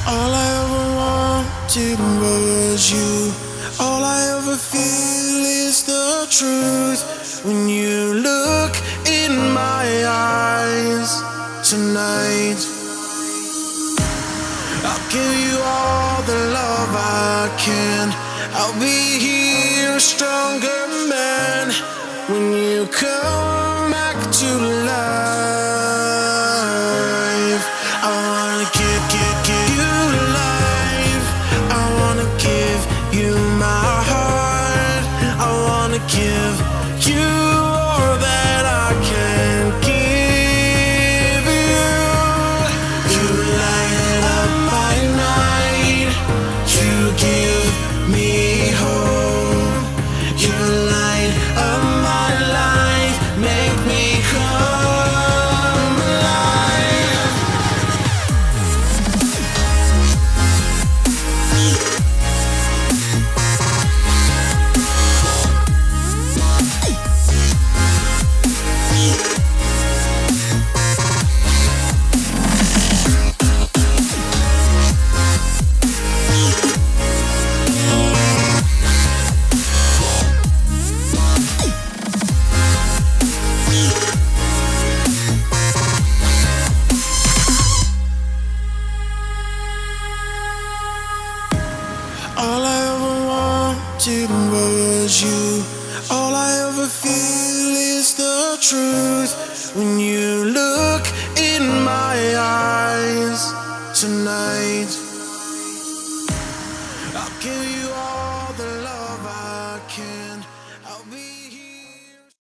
All I ever wanted was you. All I ever feel is the truth. When you look in my eyes tonight, I'll give you all the love I can. I'll be here a stronger man when you come back to life. I wanna give you life. I wanna give you my heart. I wanna give you all that I can give you. You light up my night. You give me hope. You light up my life. Make me come alive. All I ever wanted was you. All I ever feel is the truth. When you look